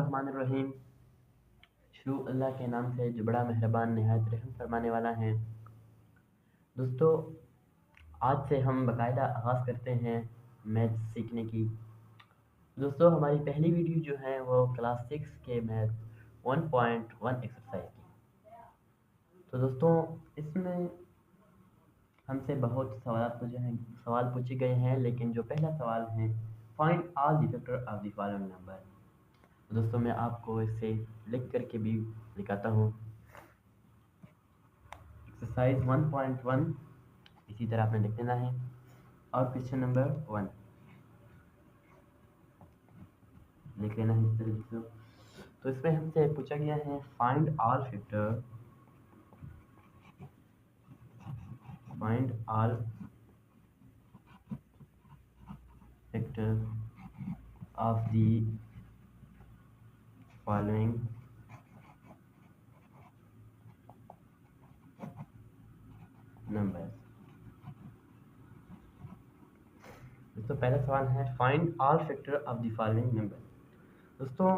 बिस्मिल्लाहिर्रहमानिर्रहीम। शुरू अल्लाह के नाम से जो बड़ा मेहरबान नहायत रहम फरमाने वाला है। दोस्तों, आज से हम बाकायदा आगाज़ करते हैं मैथ सीखने की। दोस्तों, हमारी पहली वीडियो जो है वो क्लास 6 के मैथ 1.1 एक्सरसाइज की। तो दोस्तों, इसमें हमसे बहुत सवाल पूछे गए हैं, लेकिन जो पहला सवाल है, find all the factor of the following number. दोस्तों, मैं आपको इसे लिख करके भी दिखाता हूँ। एक्सरसाइज 1.1 इसी तरह आपने लिख देना है और क्वेश्चन नंबर 1 लिख लेना है इस तरह से। तो इसमें हमसे पूछा गया है find all factor of the following number. दोस्तों, पहला सवाल है find all factor of the following number. दोस्तों,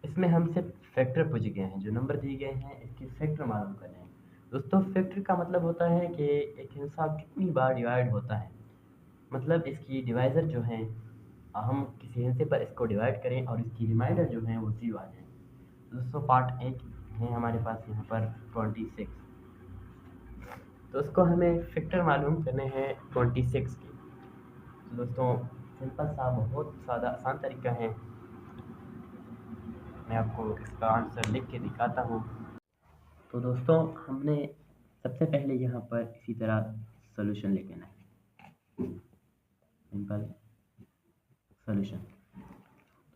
इसमें हमसे फैक्टर पूछे गए हैं, जो नंबर दिए गए हैं इसके फैक्टर मालूम करने हैं। दोस्तों, फैक्टर का मतलब होता है कि एक हिस्सा कितनी बार डिवाइड होता है, मतलब इसकी डिवाइज़र जो है, हम किसी हिस्से पर इसको डिवाइड करें और इसकी रिमाइंडर जो है वो 0 आ जाए। दोस्तों, पार्ट एक है हमारे पास यहाँ पर 26। तो उसको हमें फैक्टर मालूम करने हैं 26 के। तो दोस्तों, सिंपल सा बहुत सादा आसान तरीका है, मैं आपको इसका आंसर लिख के दिखाता हूँ। तो दोस्तों, हमने सबसे पहले यहाँ पर इसी तरह सॉल्यूशन लिख लेना है, सिंपल सॉल्यूशन।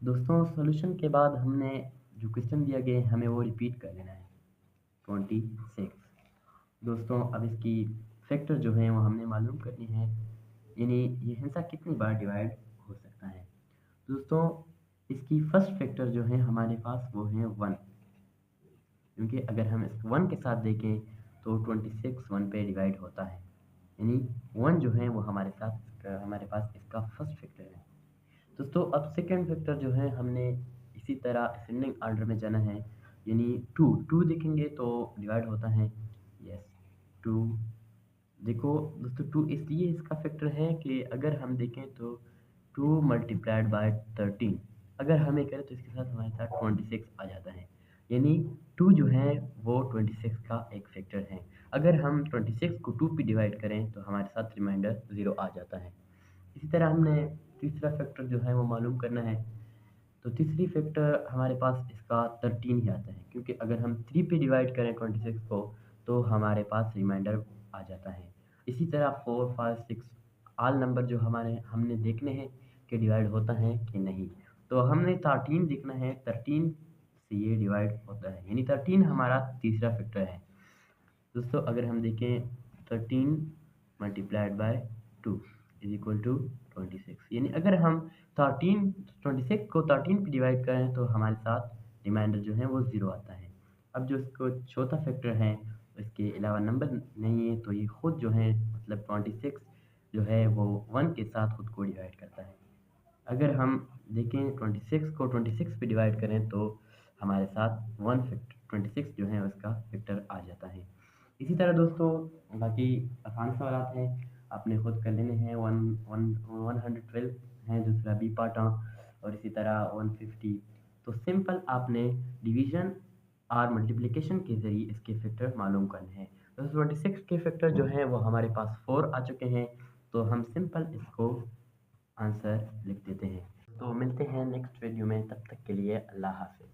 दोस्तों, सॉल्यूशन के बाद हमने जो क्वेश्चन दिया गया है हमें वो रिपीट कर लेना है 26। दोस्तों, अब इसकी फैक्टर जो है वो हमने मालूम करनी है, यानी ये हिस्सा कितनी बार डिवाइड हो सकता है। दोस्तों, इसकी फर्स्ट फैक्टर जो है हमारे पास वो है 1, क्योंकि अगर हम इस 1 के साथ देखें तो 26 1 पे डिवाइड होता है, यानी 1 जो है वो हमारे पास इसका फर्स्ट फैक्टर है। दोस्तों, अब सेकंड फैक्टर जो है हमने इसी तरह असेंडिंग ऑर्डर में जाना है, यानी 2 देखेंगे तो डिवाइड होता है, यस 2। देखो दोस्तों, 2 इसलिए इसका फैक्टर है कि अगर हम देखें तो 2 मल्टीप्लाइड बाय 13 अगर हमें करें तो इसके साथ हमारे साथ 26 आ जाता है, यानी 2 जो है वो 26 का एक फैक्टर है। अगर हम 26 को 2 पे डिवाइड करें तो हमारे साथ रिमाइंडर 0 आ जाता है। इसी तरह हमने तीसरा फैक्टर जो है वो मालूम करना है। तो तीसरी फैक्टर हमारे पास इसका 13 ही आता है, क्योंकि अगर हम 3 पे डिवाइड करें 26 को तो हमारे पास रिमाइंडर आ जाता है। इसी तरह 4 5 6 ऑल नंबर जो हमने देखने हैं कि डिवाइड होता है कि नहीं। तो हमने 13 देखना है, 13 से ये डिवाइड होता है, यानी 13 हमारा तीसरा फैक्टर है। दोस्तों, अगर हम देखें 13 multiplied by 2 is equal to 26, यानी अगर हम 26 को 13 पे डिवाइड करें तो हमारे साथ रिमाइंडर जो है वो 0 आता है। अब जो इसको चौथा फैक्टर है, इसके अलावा नंबर नहीं है, तो ये खुद जो है मतलब 26 जो है वो 1 के साथ खुद को डिवाइड करता है। अगर हम देखें 26 को 26 पे डिवाइड करें तो हमारे साथ 1 फैक्टर 26 जो है उसका फैक्टर आ जाता है। इसी तरह दोस्तों, बाकी आसान सवाल हैं, आपने खुद कर लेने हैं। 112 हैं, दूसरा बी पार्ट और इसी तरह 150। तो सिंपल आपने डिवीजन और मल्टीप्लिकेशन के ज़रिए इसके फैक्टर मालूम करने हैं। तो 26 के फैक्टर जो हैं वो हमारे पास 4 आ चुके हैं, तो हम सिंपल इसको आंसर लिख देते हैं। तो मिलते हैं नेक्स्ट वीडियो में, तब तक के लिए अल्लाह हाफ़िज़।